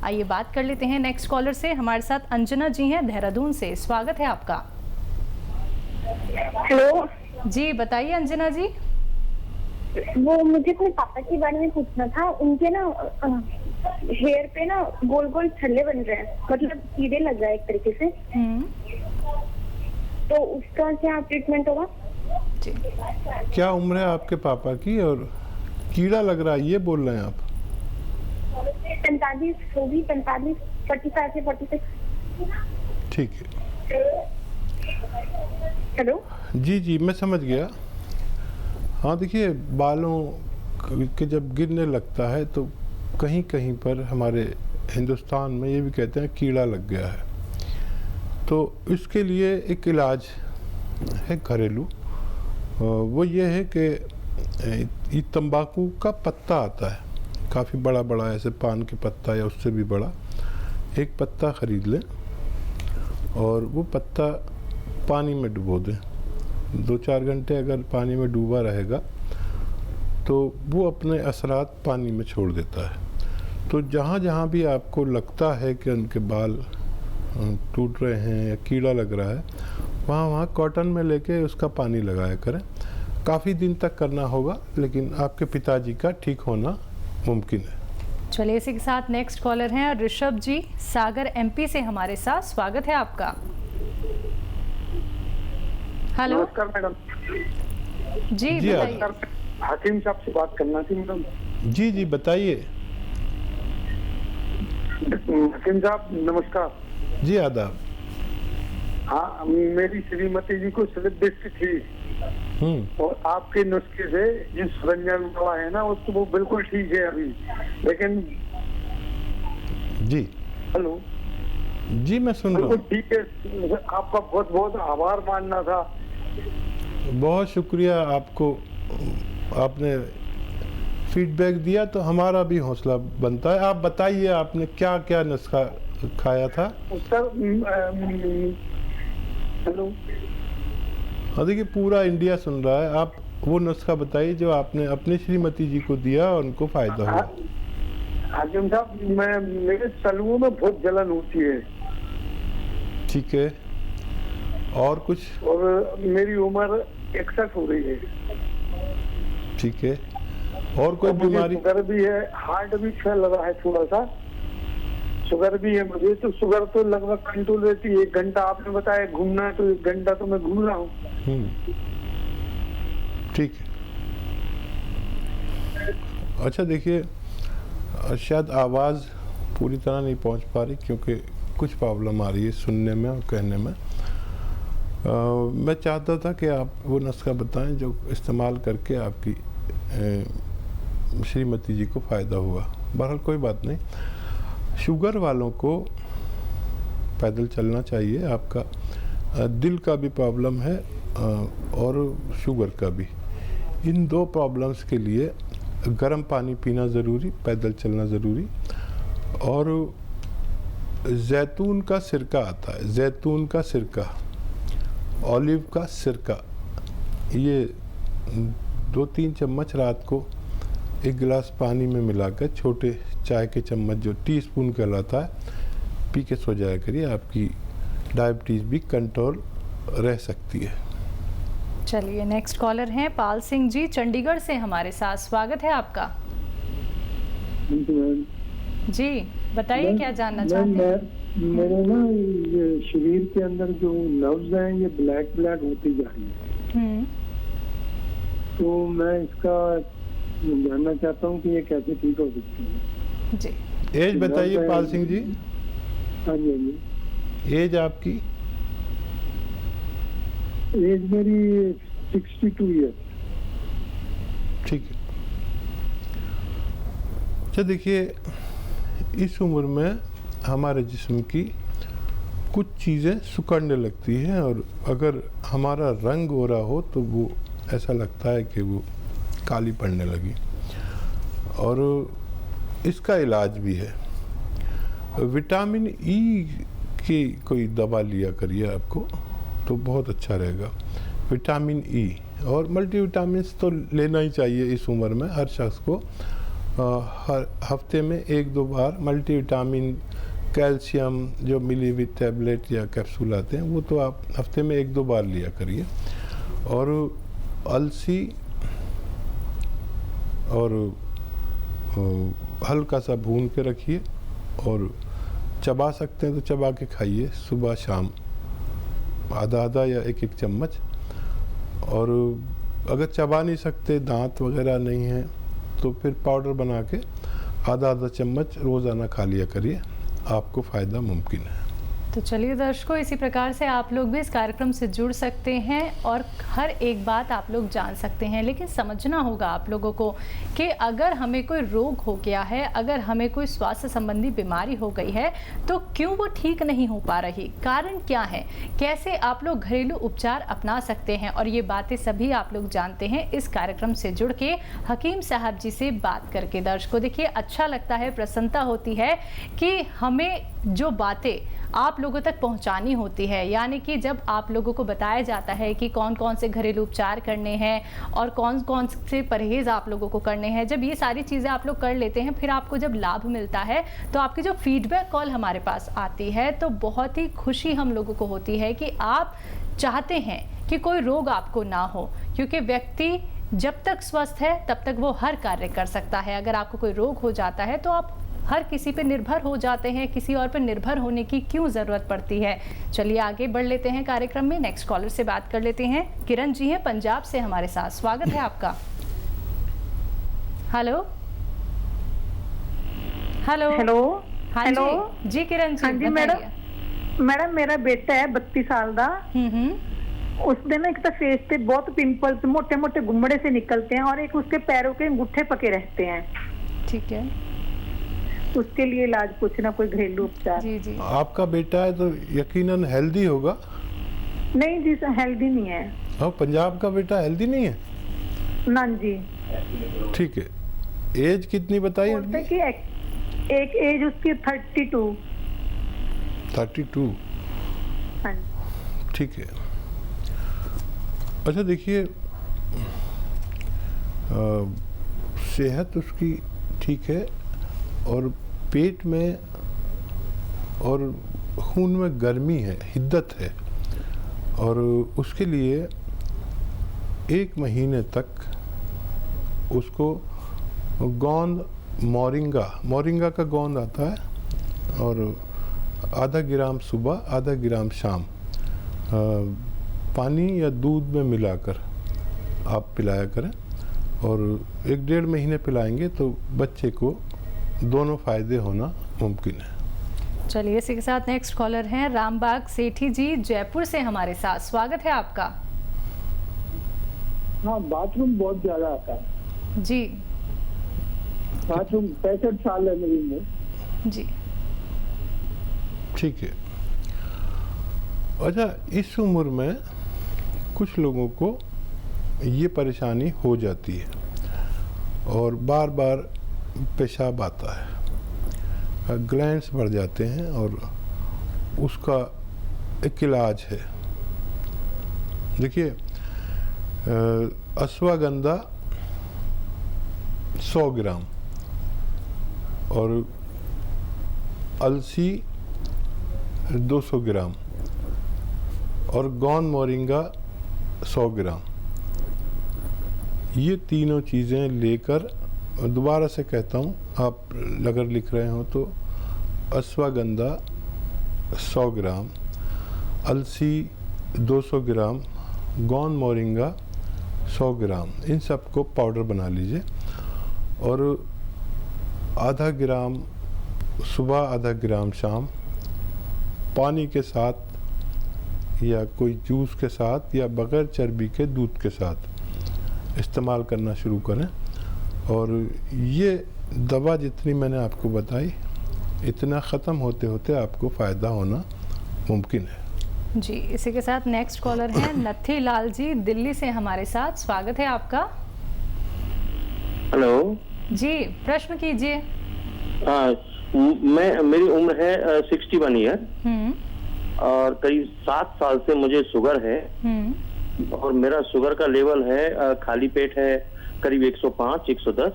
आइए बात कर लेते हैं नेक्स्ट कॉलर से। हमारे साथ अंजना जी हैं देहरादून से, स्वागत है आपका। हेलो जी बताइए अंजना जी। वो मुझे अपने पापा के बारे में पूछना था। उनके ना हेयर पे ना गोल गोल छल्ले बन रहे हैं, मतलब कीड़े लग रहा है एक तरीके से। तो उसका क्या ट्रीटमेंट होगा? जी। क्या उम्र है आपके पापा की और कीड़ा लग रहा है ये बोल रहे हैं आप? 45 होगी, 45, 45 से 46। ठीक है। हेलो जी जी मैं समझ गया। हाँ देखिए, बालों के जब गिरने लगता है तो कहीं कहीं पर हमारे हिंदुस्तान में ये भी कहते हैं कीड़ा लग गया है। तो इसके लिए एक इलाज है घरेलू, वो ये है कि ये तंबाकू का पत्ता आता है, काफ़ी बड़ा बड़ा, ऐसे पान के पत्ता या उससे भी बड़ा। एक पत्ता ख़रीद लें और वो पत्ता पानी में डुबो दें। 2-4 घंटे अगर पानी में डूबा रहेगा तो वो अपने असरात पानी में छोड़ देता है। तो जहाँ जहाँ भी आपको लगता है कि उनके बाल टूट रहे हैं या कीड़ा लग रहा है, वहाँ वहाँ कॉटन में लेके उसका पानी लगाया करें। काफ़ी दिन तक करना होगा, लेकिन आपके पिताजी का ठीक होना मुमकिन है। चलिए इसी के साथ नेक्स्ट कॉलर हैं ऋषभ जी, सागर एमपी से हमारे साथ, स्वागत है आपका। हेलो नमस्कार मैडम। जी बताइए। हकीम साहब से बात करना थी मैडम। जी जी बताइए। हकीम साहब नमस्कार। जी आदाब। हाँ, मेरी श्रीमती जी को स्लिप डिस्क थी और आपके नुस्खे से जिस सरंजाम दवा है ना उसको वो बिल्कुल ठीक है अभी, लेकिन जी हेलो जी मैं सुन रहा हूँ। ठीक है, आपका बहुत बहुत आभार मानना था। बहुत शुक्रिया आपको, आपने फीडबैक दिया तो हमारा भी हौसला बनता है। आप बताइए आपने क्या क्या नुस्खा खाया था? सर हेलो, हाँ देखिए पूरा इंडिया सुन रहा है। आप वो नुस्खा बताइए जो आपने अपनी श्रीमती जी को दिया और उनको फायदा हुआ। हाकिम साहब, मेरे तलुओं में बहुत जलन होती है। ठीक है, और कुछ? और मेरी उम्र 61 हो रही है। ठीक है, और कोई बीमारी? शुगर भी है, हार्ट भी फैल रहा है थोड़ा सा, शुगर भी है मुझे। तो शुगर तो लगभग कंट्रोल रहती है। 1 घंटा आपने बताया घूमना है तो 1 घंटा तो मैं घूम रहा हूँ। ठीक है। अच्छा देखिए, शायद आवाज़ पूरी तरह नहीं पहुंच पा रही क्योंकि कुछ प्रॉब्लम आ रही है सुनने में और कहने में। मैं चाहता था कि आप वो नुस्खा बताएं जो इस्तेमाल करके आपकी श्रीमती जी को फ़ायदा हुआ। बहरहाल कोई बात नहीं, शुगर वालों को पैदल चलना चाहिए। आपका दिल का भी प्रॉब्लम है और शुगर का भी। इन 2 प्रॉब्लम्स के लिए गर्म पानी पीना ज़रूरी, पैदल चलना ज़रूरी। और जैतून का सिरका आता है, जैतून का सिरका, ऑलिव का सिरका, ये 2-3 चम्मच रात को 1 गिलास पानी में मिलाकर, छोटे चाय के चम्मच जो टीस्पून कहलाता है, पी के सो जाया करिए। आपकी डायबिटीज़ भी कंट्रोल रह सकती है। चलिए नेक्स्ट कॉलर हैं पाल सिंह जी, चंडीगढ़ से हमारे साथ, स्वागत है आपका। जी बताइए क्या जानना चाहते हैं? मेरे ना ये शरीर के अंदर जो नर्व्स हैं ये ब्लैक ब्लैक होती जा रही है। तो मैं इसका जानना चाहता हूँ कि ये कैसे ठीक हो सकती है। जी एज बताइए पाल सिंह जी। हाँ जी, हाँ जी। एज आपकी? एज मेरी 62 ईयर। ठीक है। अच्छा देखिए, इस उम्र में हमारे जिस्म की कुछ चीज़ें सिकुड़ने लगती हैं और अगर हमारा रंग हो रहा हो तो वो ऐसा लगता है कि वो काली पड़ने लगी। और इसका इलाज भी है। विटामिन ई की कोई दवा लिया करिए आपको तो बहुत अच्छा रहेगा। विटामिन ई और मल्टीविटामिन्स तो लेना ही चाहिए इस उम्र में हर शख्स को। हर हफ्ते में 1-2 बार मल्टीविटामिन, कैल्शियम जो मिली हुई टैबलेट या कैप्सूल आते हैं वो तो आप हफ्ते में 1-2 बार लिया करिए। और अलसी और हल्का सा भून के रखिए और चबा सकते हैं तो चबा के खाइए सुबह शाम, आधा या एक चम्मच। और अगर चबा नहीं सकते, दांत वगैरह नहीं है, तो फिर पाउडर बना के आधा चम्मच रोज़ाना खा लिया करिए, आपको फ़ायदा मुमकिन है। तो चलिए दर्शकों, इसी प्रकार से आप लोग भी इस कार्यक्रम से जुड़ सकते हैं और हर एक बात आप लोग जान सकते हैं। लेकिन समझना होगा आप लोगों को कि अगर हमें कोई रोग हो गया है, अगर हमें कोई स्वास्थ्य संबंधी बीमारी हो गई है, तो क्यों वो ठीक नहीं हो पा रही, कारण क्या है, कैसे आप लोग घरेलू उपचार अपना सकते हैं, और ये बातें सभी आप लोग जानते हैं इस कार्यक्रम से जुड़ के हकीम साहब जी से बात करके। दर्शकों देखिए, अच्छा लगता है, प्रसन्नता होती है कि हमें जो बातें आप लोगों तक पहुंचानी होती है, यानी कि जब आप लोगों को बताया जाता है कि कौन कौन से घरेलू उपचार करने हैं और कौन कौन से परहेज़ आप लोगों को करने हैं, जब ये सारी चीज़ें आप लोग कर लेते हैं, फिर आपको जब लाभ मिलता है तो आपकी जो फीडबैक कॉल हमारे पास आती है तो बहुत ही खुशी हम लोगों को होती है कि आप चाहते हैं कि कोई रोग आपको ना हो, क्योंकि व्यक्ति जब तक स्वस्थ है तब तक वो हर कार्य कर सकता है। अगर आपको कोई रोग हो जाता है तो आप हर किसी पे निर्भर हो जाते हैं, किसी और पे निर्भर होने की क्यों ज़रूरत पड़ती है। चलिए आगे बढ़ लेते हैं कार्यक्रम में, नेक्स्ट कॉलर से बात कर लेते हैं। किरण जी हैं पंजाब से हमारे साथ, स्वागत है आपका। Hello hello hello. हाँ हेलो जी किरण जी। हाँ जी मैडम मेरा बेटा है 32 साल का। उसने ना एक तो फेस पे बहुत पिंपल्स, मोटे मोटे गुम्मड़े से निकलते हैं और एक उसके पैरों के अंगूठे पके रहते हैं। ठीक है, उसके लिए इलाज पूछना, कोई घरेलू उपचार। जी जी। आपका बेटा है तो यकीनन हेल्दी होगा। नहीं जी सर, हेल्दी नहीं है। हाँ, पंजाब का बेटा हेल्दी नहीं है। ना जी। ठीक है, एज कितनी बताइए? बोलते कि एक एज उसकी 32। 32। हाँ। ठीक है। अच्छा देखिए, सेहत उसकी ठीक है और पेट में और खून में गर्मी है, हिद्दत है, और उसके लिए 1 महीने तक उसको गोंद मोरिंगा का गोंद आता है और आधा ग्राम सुबह, आधा ग्राम शाम पानी या दूध में मिलाकर आप पिलाया करें, और 1-1.5 महीने पिलाएंगे तो बच्चे को दोनों फायदे होना मुमकिन है। चलिए इसी के साथ नेक्स्ट कॉलर हैं रामबाग सेठी जी जयपुर से हमारे साथ, स्वागत है आपका। हाँ, बाथरूम बहुत ज्यादा आता है जी। बाथरूम 65 साल है मेरी उम्र। जी ठीक है। अच्छा, इस उम्र में कुछ लोगों को ये परेशानी हो जाती है और बार बार पेशाब आता है, ग्लैंड्स बढ़ जाते हैं, और उसका एक इलाज है। देखिए, अश्वगंधा 100 ग्राम और अलसी 200 ग्राम और गोंद मोरिंगा 100 ग्राम, ये तीनों चीज़ें लेकर, दोबारा से कहता हूँ, आप अगर लिख रहे हो तो अश्वगंधा 100 ग्राम, अलसी 200 ग्राम, गोंद मोरिंगा 100 ग्राम, इन सबको पाउडर बना लीजिए और आधा ग्राम सुबह, आधा ग्राम शाम पानी के साथ या कोई जूस के साथ या बगैर चर्बी के दूध के साथ इस्तेमाल करना शुरू करें। और ये दवा जितनी मैंने आपको बताई, इतना ख़त्म होते होते आपको फ़ायदा होना मुमकिन है। जी, इसी के साथ नेक्स्ट कॉलर हैं नथी लाल जी दिल्ली से हमारे साथ, स्वागत है आपका। हेलो जी, प्रश्न कीजिए। मेरी उम्र है 61 ईयर और करीब 7 साल से मुझे शुगर है और मेरा शुगर का लेवल है, खाली पेट है करीब 105, 110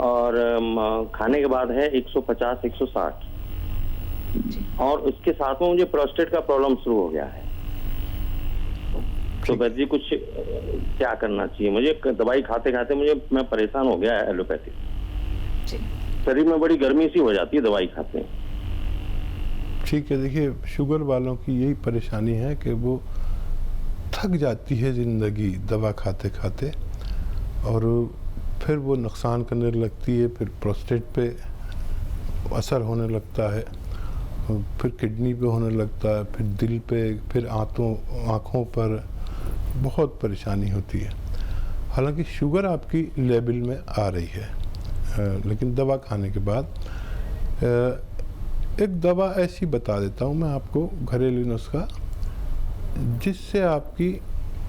और खाने के बाद है 150, 160 और उसके साथ में मुझे प्रोस्टेट का प्रॉब्लम शुरू हो गया है। तो वैद्य जी कुछ क्या करना चाहिए मुझे? दवाई खाते खाते मैं परेशान हो गया है एलोपैथी। शरीर में बड़ी गर्मी सी हो जाती है दवाई खाते हैं। ठीक है, देखिए शुगर वालों की यही परेशानी है कि वो थक जाती है ज़िंदगी दवा खाते खाते और फिर वो नुकसान करने लगती है, फिर प्रोस्टेट पे असर होने लगता है, फिर किडनी पे होने लगता है, फिर दिल पे, फिर आँखों पर बहुत परेशानी होती है। हालांकि शुगर आपकी लेवल में आ रही है, लेकिन दवा खाने के बाद एक दवा ऐसी बता देता हूँ मैं आपको, घरेलू नुस्खा, जिससे आपकी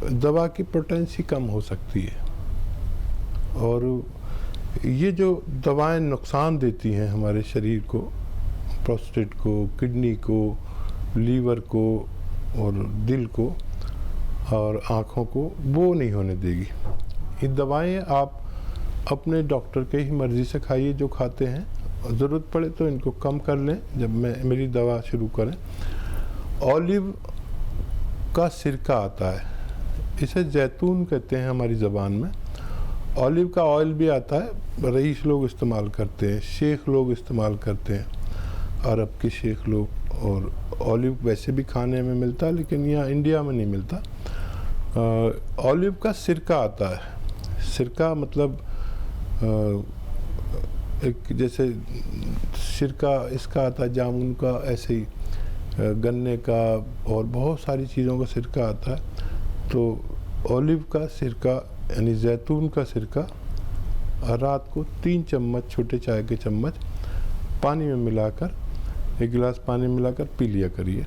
दवा की पोटेंसी कम हो सकती है। और ये जो दवाएं नुकसान देती हैं हमारे शरीर को, प्रोस्टेट को, किडनी को, लीवर को और दिल को और आँखों को, वो नहीं होने देगी। ये दवाएं आप अपने डॉक्टर के ही मर्ज़ी से खाइए जो खाते हैं, ज़रूरत पड़े तो इनको कम कर लें जब मेरी दवा शुरू करें। ऑलिव का सिरका आता है, इसे जैतून कहते हैं हमारी ज़बान में। ऑलिव का ऑयल भी आता है, रईस लोग इस्तेमाल करते हैं, शेख लोग इस्तेमाल करते हैं, अरब के शेख लोग। और ऑलिव वैसे भी खाने में मिलता है लेकिन यहाँ इंडिया में नहीं मिलता। ऑलिव का सिरका आता है। सिरका मतलब एक जैसे सिरका इसका आता है जामुन का, ऐसे ही गन्ने का और बहुत सारी चीज़ों का सिरका आता है। तो ऑलिव का सिरका यानी जैतून का सिरका रात को 3 चम्मच, छोटे चाय के चम्मच पानी में मिलाकर, 1 गिलास पानी में मिलाकर पी लिया करिए।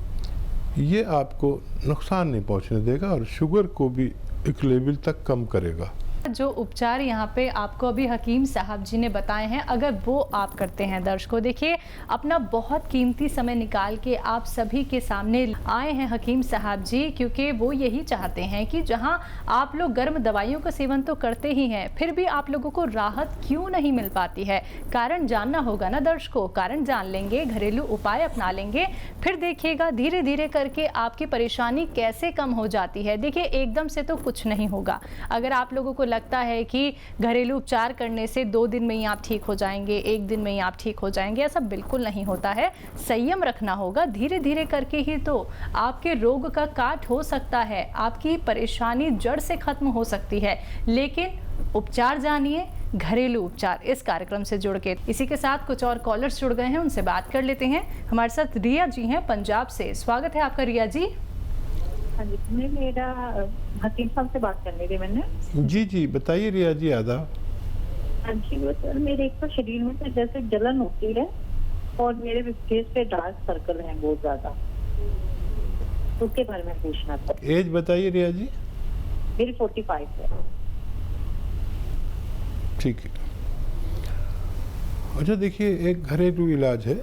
ये आपको नुकसान नहीं पहुंचने देगा और शुगर को भी एक लेवल तक कम करेगा। जो उपचार यहाँ पे आपको अभी हकीम साहब जी ने बताए हैं, अगर वो आप करते हैं दर्शकों, देखिए अपना बहुत कीमती समय निकाल के आप सभी के सामने आए हैं हकीम साहब जी, क्योंकि वो यही चाहते हैं कि जहाँ आप लोग गर्म दवाइयों का सेवन तो करते ही हैं, फिर भी आप लोगों को राहत क्यों नहीं मिल पाती है। कारण जानना होगा ना दर्शकों, कारण जान लेंगे, घरेलू उपाय अपना लेंगे, फिर देखिएगा धीरे धीरे करके आपकी परेशानी कैसे कम हो जाती है। देखिए एकदम से तो कुछ नहीं होगा। अगर आप लोगों को लगता है कि घरेलू उपचार करने से 2 दिन में ही आप ठीक हो जाएंगे, 1 दिन में ही आप ठीक हो जाएंगे, ऐसा बिल्कुल नहीं होता है। संयम रखना होगा, धीरे धीरे करके ही तो आपके रोग का काट हो सकता है, आपकी परेशानी जड़ से खत्म हो सकती है। लेकिन उपचार जानिए, घरेलू उपचार, इस कार्यक्रम से जुड़ के। इसी के साथ कुछ और कॉलर्स जुड़ गए हैं, उनसे बात कर लेते हैं। हमारे साथ रिया जी हैं पंजाब से। स्वागत है आपका रिया जी। हाँ जी, मेरा हकीम साहब से बात करनी थी मैंने। जी जी बताइए रिया जी। आदाब। हाँ जी, वो सर मेरे एक तो शरीर में से जैसे जलन होती है और मेरे फेस पे डार्क सर्कल हैं बहुत ज्यादा, उसके बारे में पूछना था। एज बताइए रिया जी। मेरी 45 है। ठीक है। अच्छा देखिए, एक घरेलू इलाज है।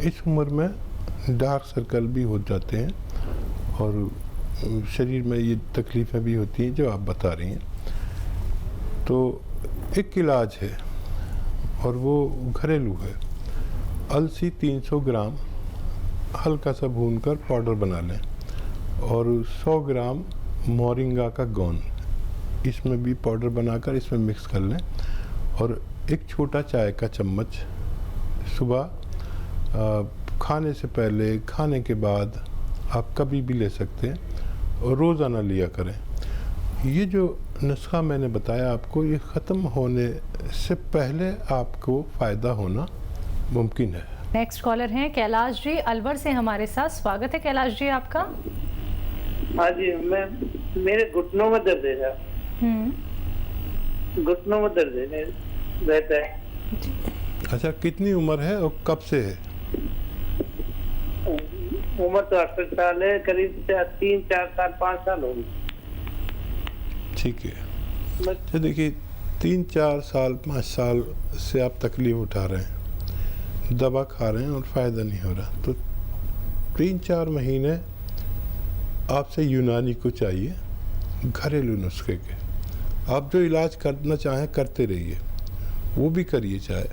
इस उम्र में डार्क सर्कल भी हो जाते हैं और शरीर में ये तकलीफ़ें भी होती हैं जो आप बता रही हैं। तो एक इलाज है और वो घरेलू है। अलसी 300 ग्राम हल्का सा भूनकर पाउडर बना लें और 100 ग्राम मोरिंगा का गोंद इसमें भी पाउडर बनाकर इसमें मिक्स कर लें और एक छोटा चाय का चम्मच सुबह खाने से पहले, खाने के बाद आप कभी भी ले सकते हैं और रोज़ाना लिया करें। ये जो नुस्खा मैंने बताया आपको, ये ख़त्म होने से पहले आपको फ़ायदा होना मुमकिन है। नेक्स्ट कॉलर हैं कैलाश जी अलवर से हमारे साथ। स्वागत है कैलाश जी आपका। हाँ जी, मेरे घुटनों में दर्द है। घुटनों में दर्द रहता है। अच्छा, कितनी उम्र है और कब से है? उम्र तो 68 साल है, करीब 3, 4 साल, 5 साल होगी। ठीक है। तो देखिए 3, 4 साल, 5 साल से आप तकलीफ उठा रहे हैं, दवा खा रहे हैं और फ़ायदा नहीं हो रहा, तो 3-4 महीने आपसे यूनानी को चाहिए, घरेलू नुस्खे के, आप जो इलाज करना चाहें करते रहिए, वो भी करिए, चाहे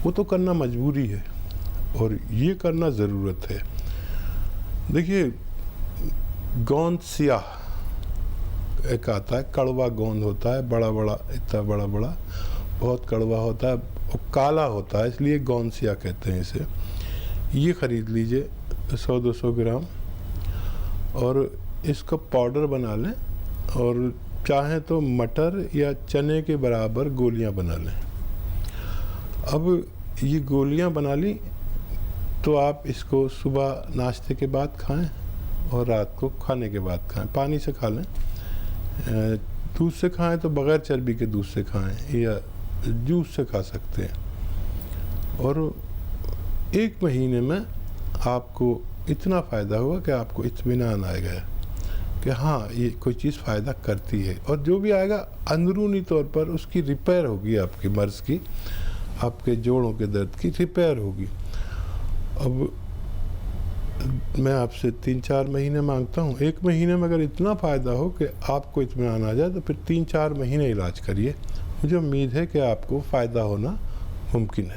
वो तो करना मजबूरी है और ये करना ज़रूरत है। देखिए गोंद सियाह एक आता है, कड़वा गोंद होता है, बड़ा बड़ा, इतना बड़ा बड़ा, बहुत कड़वा होता है और काला होता है, इसलिए गोंद सियाह कहते हैं इसे। ये ख़रीद लीजिए 100-200 ग्राम और इसका पाउडर बना लें और चाहें तो मटर या चने के बराबर गोलियां बना लें। अब ये गोलियां बना ली तो आप इसको सुबह नाश्ते के बाद खाएं और रात को खाने के बाद खाएं। पानी से खा लें, दूध से खाएं तो बग़ैर चर्बी के दूध से खाएं या जूस से खा सकते हैं। और 1 महीने में आपको इतना फ़ायदा होगा कि आपको इत्मीनान आएगा कि हाँ ये कोई चीज़ फ़ायदा करती है, और जो भी आएगा अंदरूनी तौर पर उसकी रिपेयर होगी, आपकी मर्ज़ की, आपके जोड़ों के दर्द की रिपेयर होगी। अब मैं आपसे 3-4 महीने मांगता हूँ। 1 महीने में अगर इतना फ़ायदा हो कि आपको इत्मीनान आ जाए तो फिर 3-4 महीने इलाज करिए। मुझे उम्मीद है कि आपको फ़ायदा होना मुमकिन है।